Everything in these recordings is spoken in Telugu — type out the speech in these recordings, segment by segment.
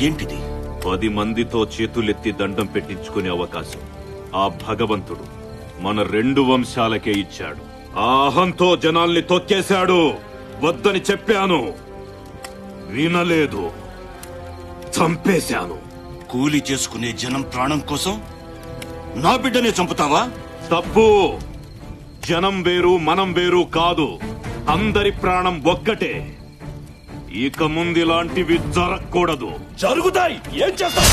ఏంటిది? 10 మందితో చేతులెత్తి దండం పెట్టించుకునే అవకాశం ఆ భగవంతుడు మన 2 వంశాలకే ఇచ్చాడు. ఆ అహంతో జనాల్ని తొక్కేశాడు. వద్దని చెప్పాను, వినలేదు, చంపేశాను. కూలి చేసుకునే జనం ప్రాణం కోసం నా బిడ్డనే చంపుతావా? తప్పు. జనం వేరు, మనం వేరు కాదు. అందరి ప్రాణం ఒక్కటే. ఇక ముందిలాంటివి జరగకూడదు. జరుగుతాయి. ఏం చేస్తావు?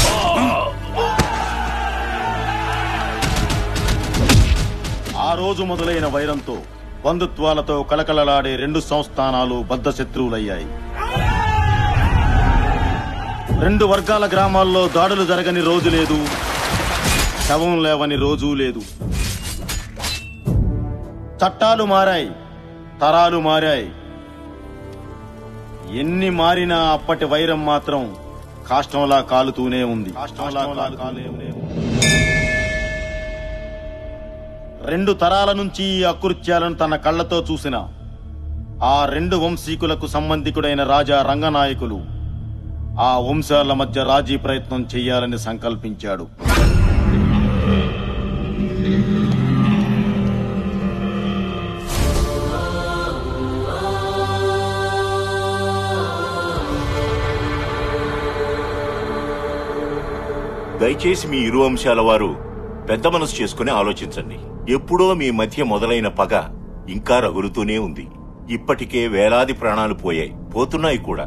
ఆ రోజు మొదలైన వైరంతో బంధుత్వాలతో కలకలలాడే 2 సంస్థానాలు బద్ధ శత్రువులయ్యాయి. 2 వర్గాల గ్రామాల్లో దాడులు జరగని రోజు లేదు, శవం లేవని రోజూ లేదు. చట్టాలు మారాయి, తరాలు మారాయి. ఎన్ని మారినా అప్పటి వైరం మాత్రం కాష్టంలా కాలుతూనే ఉంది. 2 తరాల నుంచి ఈ అకృత్యాలను తన కళ్లతో చూసిన ఆ 2 వంశీకులకు సంబంధికుడైన రాజా రంగనాయకులు ఆ వంశాల మధ్య రాజీ ప్రయత్నం చెయ్యాలని సంకల్పించాడు. దయచేసి మీ ఇరు వంశాల వారు పెద్ద మనసు చేసుకుని ఆలోచించండి. ఎప్పుడో మీ మధ్య మొదలైన పగ ఇంకా రగులుతూనే ఉంది. ఇప్పటికే వేలాది ప్రాణాలు పోయాయి, పోతున్నాయి కూడా.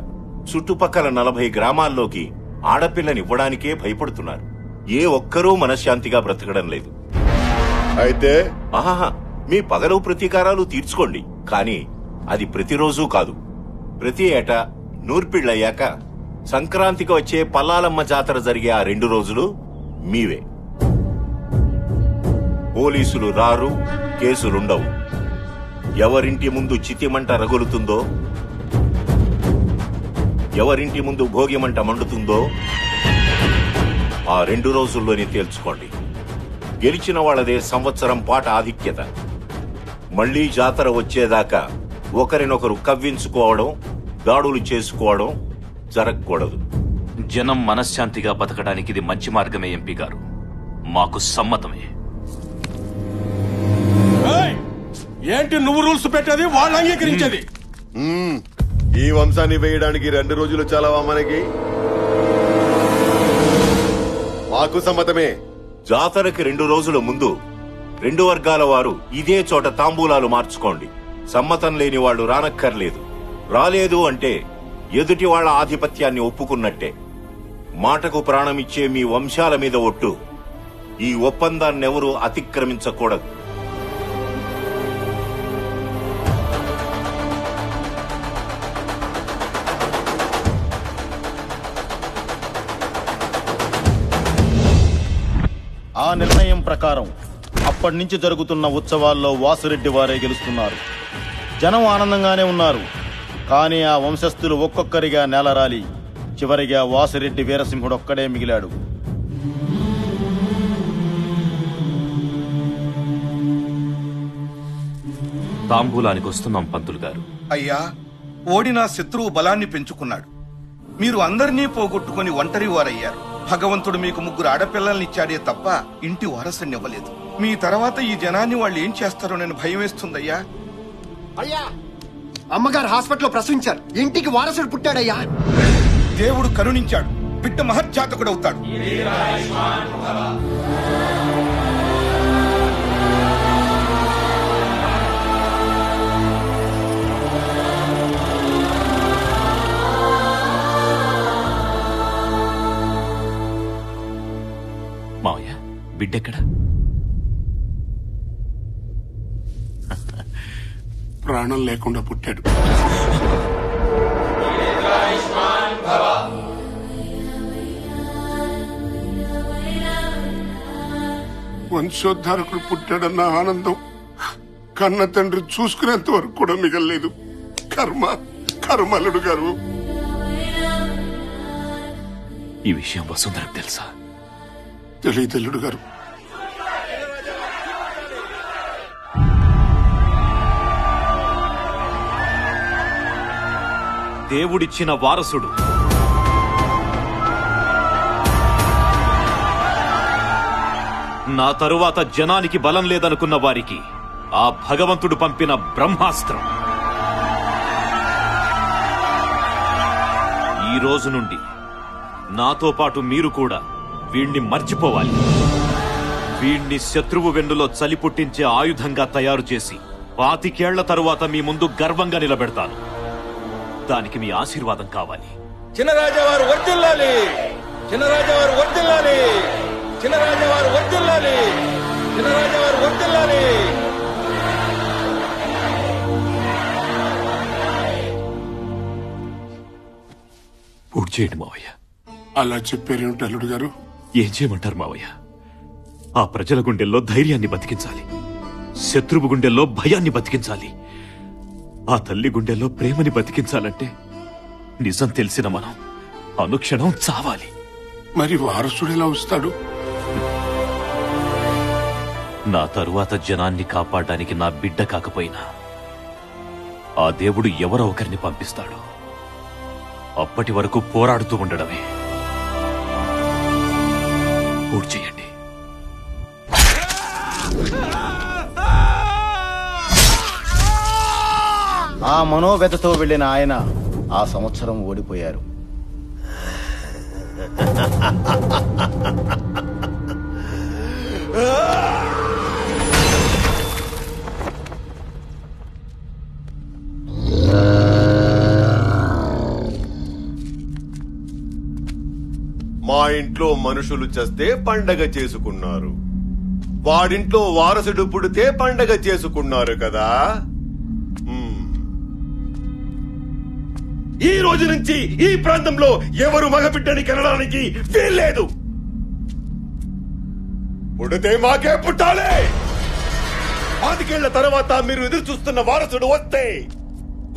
చుట్టుపక్కల 40 గ్రామాల్లోకి ఆడపిల్లనివ్వడానికే భయపడుతున్నారు. ఏ ఒక్కరూ మనశ్శాంతిగా బ్రతకడం లేదు. అయితే ఆహా, మీ పగలు ప్రతీకారాలు తీర్చుకోండి, కానీ అది ప్రతిరోజూ కాదు. ప్రతి ఏటా నూర్పిళ్లయ్యాక సంక్రాంతికి వచ్చే పల్లాలమ్మ జాతర జరిగే ఆ 2 రోజులు మీవే. పోలీసులు రారు, కేసులుండవు. ఎవరింటి ముందు చితిమంట రగులుతుందో, ఎవరింటి ముందు భోగిమంట మండుతుందో ఆ 2 రోజుల్లోనే తేల్చుకోండి. గెలిచిన వాళ్లదే సంవత్సరం పాట ఆధిక్యత. మళ్లీ జాతర వచ్చేదాకా ఒకరినొకరు కవ్వించుకోవడం, దాడులు చేసుకోవడం జరగకూడదు. జనం మనశ్శాంతిగా బతకడానికి ఇది మంచి మార్గమే ఎంపీ గారు. మాకు సమ్మతమే. ఏంటి నువ్వు రూల్స్ పెట్టేది, వాళ్ళు అంగీకరించేది? ఈ వంశాన్ని వేయడానికి 2 రోజులు చాలవా మనకి? మాకు సమ్మతమే. జాతరకి 2 రోజుల ముందు 2 వర్గాల వారు ఇదే చోట తాంబూలాలు మార్చుకోండి. సమ్మతం లేని వాళ్లు రానక్కర్లేదు. రాలేదు అంటే ఎదుటి వాళ్ల ఆధిపత్యాన్ని ఒప్పుకున్నట్టే. మాటకు ప్రాణమిచ్చే మీ వంశాల మీద ఒట్టు. ఈ ఒప్పందాన్నెవరూ అతిక్రమించకూడదు. ఆ నిర్ణయం ప్రకారం అప్పటి నుంచి జరుగుతున్న ఉత్సవాల్లో వాసురెడ్డి వారే గెలుస్తున్నారు. జనం ఆనందంగానే ఉన్నారు. కానీ ఆ వంశస్థులు ఒక్కొక్కరిగా నేలరాలి చివరిగా వాసిరెడ్డి వీరసింహుడొక్కడే మిగిలాడు. తాంబూలానికి వస్తున్నాం పంతులు గారు. అయ్యా, ఓడిన శత్రువు బలాన్ని పెంచుకున్నాడు. మీరు అందరినీ పోగొట్టుకుని ఒంటరి వారయ్యారు. భగవంతుడు మీకు 3 ఆడపిల్లల్నిచ్చాడే తప్ప ఇంటి వారసునివ్వలేదు. మీ తర్వాత ఈ జనాన్ని వాళ్ళు ఏం చేస్తారోనని భయం వేస్తుందయ్యా. అయ్యా, అమ్మగారు హాస్పిటల్లో ప్రసవించారు. ఇంటికి వారసుడు పుట్టాడయ్యా. దేవుడు కరుణించాడు. బిడ్డ మహజ్జాతకుడవుతాడు. మావయ్య, బిడ్డెక్కడా? ప్రాణం లేకుండా పుట్టాడు. వంశోద్ధారకుడు పుట్టాడన్న ఆనందం కన్న తండ్రి చూసుకునేంత వరకు కూడా మిగలలేదు. కర్మలుడు గారు. ఈ విషయం వసుంధరకు తెలుసా? తెలియదు గారు. దేవుడిచ్చిన వారసుడు నా తరువాత జనానికి బలం లేదనుకున్న వారికి ఆ భగవంతుడు పంపిన బ్రహ్మాస్త్రం. ఈ రోజు నుండి నాతో పాటు మీరు కూడా వీణ్ణి మర్చిపోవాలి. వీణ్ణి శత్రువు వెన్నులో చలి పుట్టించే ఆయుధంగా తయారు చేసి 25 ఏళ్ల తరువాత మీ ముందు గర్వంగా నిలబెడతాను. దానికి మీ ఆశీర్వాదం కావాలి. చిన్నరాజావారు వర్ధిల్లాలి, చిన్నరాజావారు వర్ధిల్లాలి, చిన్నరాజావారు వర్ధిల్లాలి, చిన్నరాజావారు వర్ధిల్లాలి. పూర్తి చేయండి మావయ్య. అలా చెప్పారేమిటి అల్లుడు గారు? ఏం చేయమంటారు మావయ్య? ఆ ప్రజల గుండెల్లో ధైర్యాన్ని బతికించాలి, శత్రువు గుండెల్లో భయాన్ని బతికించాలి, ఆ తల్లి గుండెల్లో ప్రేమని బతికించాలంటే నిజం తెలిసిన మనం అనుక్షణం చావాలి. మరి వారసుడు ఎలా వస్తాడు? నా తరువాత జనాన్ని కాపాడడానికి నా బిడ్డ కాకపోయినా ఆ దేవుడు ఎవరో ఒకరిని పంపిస్తాడు. అప్పటి వరకు పోరాడుతూ ఉండడమే. పూర్తి చేయండి. ఆ మనోవ్యతతో వెళ్లిన ఆయన ఆ సంవత్సరం ఓడిపోయారు. మా ఇంట్లో మనుషులు చస్తే పండగ చేసుకున్నారు, వాడింట్లో వారసుడు పుడితే పండగ చేసుకున్నారు కదా. ఈ రోజు నుంచి ఈ ప్రాంతంలో ఎవరు మగబిడ్డని కనడానికి వీల్లేదు. పుడితే మాకే పుట్టాలి. 5 ఏళ్ల తర్వాత మీరు ఎదురు చూస్తున్న వారసుడు వస్తే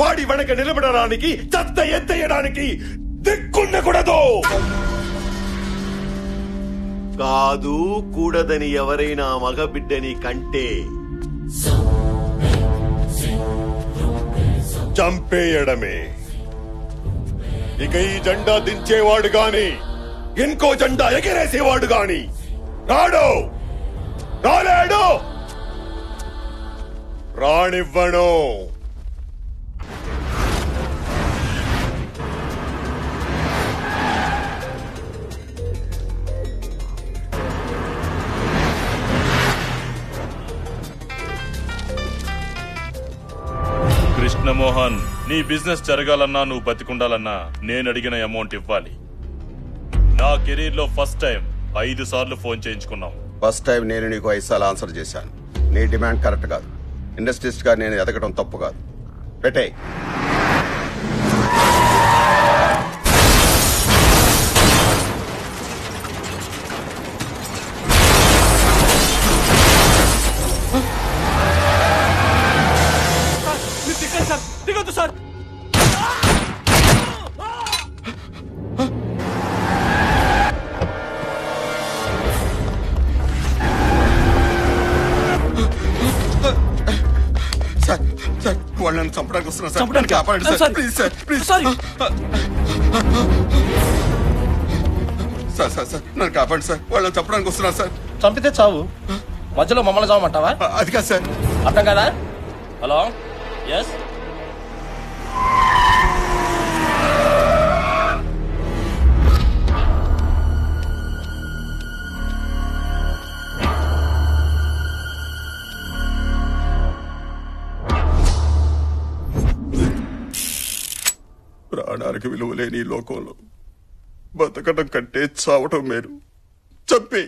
వాడి వెనక నిలబడడానికి, చెత్త ఎత్తేయడానికి దిక్కుండకూడదు. కాదు కూడదని ఎవరైనా మగబిడ్డని కంటే చంపేయడమే. ఇక ఈ జెండా దించేవాడు గాని ఇంకో జెండా ఎగరేసేవాడు గాని రాడు, రాలేడు, రానివ్వను. కృష్ణమోహన్, నీ బిజినెస్ జరగాలన్నా నువ్వు బతికుండాలన్నా నేను అడిగిన అమౌంట్ ఇవ్వాలి. నా కెరీర్ లో ఫస్ట్ టైం 5 సార్లు ఫోన్ చేయించుకున్నావు. ఫస్ట్ టైం నేను నీకు 5 సార్లు ఆన్సర్ చేశాను. నీ డిమాండ్ కరెక్ట్ కాదు. ఇండస్ట్రీస్ట్ గా నేను ఎదగడం తప్పు కాదు. పెట్టే. దిగొద్దు సార్. సార్ వాళ్ళని చంపడానికి వస్తున్నారు సార్. చంపడానికి కాపాడండి sir. Please sir, please. Sir sir sir నన్ను కాపాడండి సార్. వాళ్ళని చంపడానికి వస్తున్నారు సార్. చంపితే చావు, మధ్యలో మమ్మల్ని చావమంటావా? అది కాదు సార్. అర్థం కదా? Hello, yes. ప్రాణానికి విలువ లేని ఈ లోకంలో బతకడం కంటే చావటం మేలు. చంపే.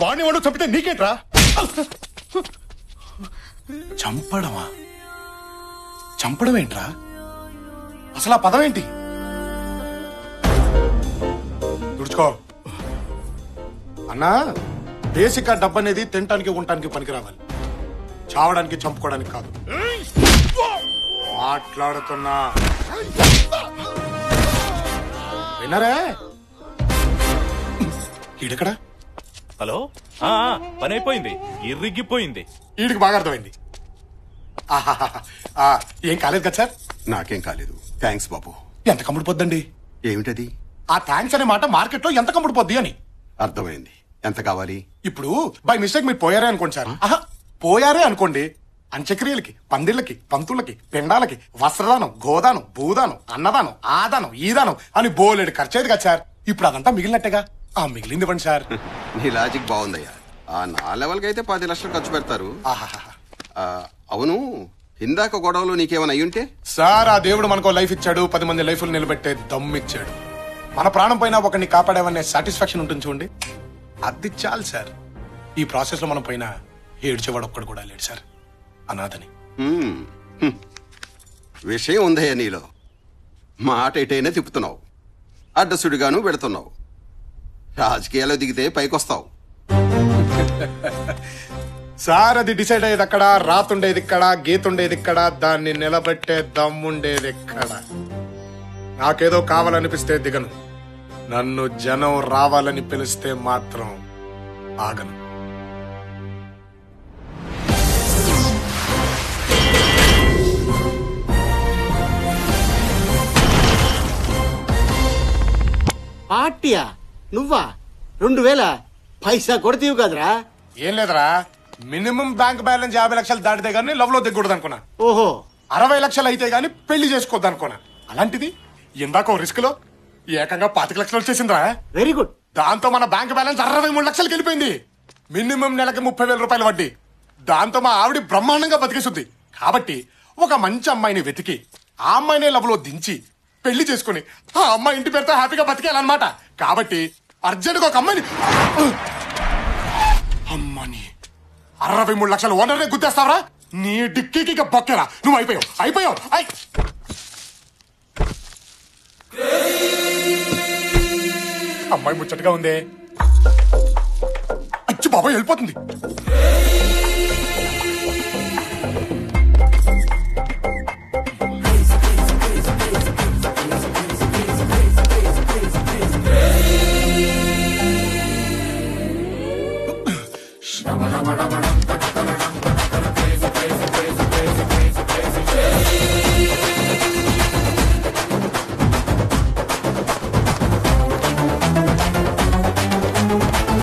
వాడిని వాడు చంపితే నీకేంట్రా? చంపడమా? చంపడం ఏంట్రా? అసలు ఆ పదం ఏంటి? తుడుచుకో అన్నా. బేసిక్ గా డబ్బు అనేది తినటానికి ఉండటానికి పనికి రావాలి, చావడానికి చంపుకోవడానికి కాదు. మాట్లాడుతున్నా వినరే? ఈడెక్కడ? హలో, పని అయిపోయింది, ఇరిగిపోయింది. వీడికి బాగా అర్థమైంది. ఏం కాలేదు కదా సార్? నాకేం కాలేదు, థ్యాంక్స్ బాబు. ఎంత కమ్ముడు పొద్దండి? ఏమిటది? ఆ థ్యాంక్స్ అనే మాట మార్కెట్ లో ఎంత కమ్ముడు పొద్ది అని. అర్థమైంది. ఎంత కావాలి? ఇప్పుడు బై మిస్టేక్ మీరు పోయారే అనుకోండి సార్. పోయారే అనుకోండి, అంత్యక్రియలకి, పందిళ్ళకి, పంతులకి, పిండాలకి, వస్త్రదానం, గోదానం, భూదానం, అన్నదానం, ఆదానం, ఈదానం అని బోలెడు ఖర్చేది కదా సార్. ఇప్పుడు అదంతా మిగిలినట్టేగా. ఆ మిగిలింది ఇవ్వండి సార్. నీ లాజిక్ బాగుందయ్యా. ఆ నా లెవెల్కి అయితే 10 లక్షలు ఖర్చు పెడతారు. అవును, ఇందాక గొడవలో నీకేమైనా అయ్యుంటే? సార్, ఆ దేవుడు మనకు లైఫ్ ఇచ్చాడు, 10 మంది లైఫ్లు నిలబెట్టే దమ్మిచ్చాడు. మన ప్రాణం పైన ఒకరిని కాపాడామనే సాటిస్ఫాక్షన్ ఉంటుంది చూడండి, అది చాలు సార్. ఈ ప్రాసెస్ లో మనం పైన ఏడ్చేవాడు ఒక్కడు కూడా లేడు సార్, అనాథని. విషయం ఉందయ్యా నీలో. మాట ఎటైనా తిప్పుతున్నావు, అడ్డసుడిగాను పెడుతున్నావు. రాజకీయాల్లో దిగితే పైకొస్తావు. సార్, అది డిసైడ్ అయ్యేది అక్కడ, రాతుండేది ఇక్కడ, గీతుండేది ఇక్కడ, దాన్ని నిలబెట్టే దమ్ముండేది ఎక్కడ. నాకేదో కావాలనిపిస్తే దిగను, నన్ను జనం రావాలని పిలిస్తే మాత్రం ఆగను. పార్టీయా? నువ్వా? 2000 పైసా కొడతీవు కదరా? ఏం లేదరా, మినిమం బ్యాంక్ బ్యాలెన్స్ 50 లక్షలు దాటితే గానీ లవ్ లో దిగకూడదు అనుకున్నా. ఓహో, 60 లక్షలు అయితే గానీ పెళ్లి చేసుకోవద్దు అనుకున్నా. అలాంటిది ఇందాక రిస్క్ లో ఏకంగా 25 లక్షలు వచ్చేసిందిరా. Very good. దాంతో మన బ్యాంక్ బ్యాలెన్స్ 63 లక్షలకి వెళ్ళిపోయింది. మినిమం నెలకి 30,000 రూపాయలు వడ్డీ. దాంతో మా ఆవిడ బ్రహ్మాండంగా బతికేస్తుంది. కాబట్టి ఒక మంచి అమ్మాయిని వెతికి ఆ అమ్మాయినే లవ్ లో దించి పెళ్లి చేసుకుని ఆ అమ్మాయి ఇంటి పేరుతో హ్యాపీగా బతికేయాలన్నమాట. కాబట్టి అర్జెంట్గా ఒక అమ్మాయిని, అమ్మని 63 లక్షలు ఓనర్నే గుద్దేస్తావరా? నీ డిక్కీకి బొక్కేరా, నువ్వు అయిపోయావు. అమ్మాయి ముచ్చటగా ఉందే. అచ్చి బాబాయ్ వెళ్ళిపోతుంది.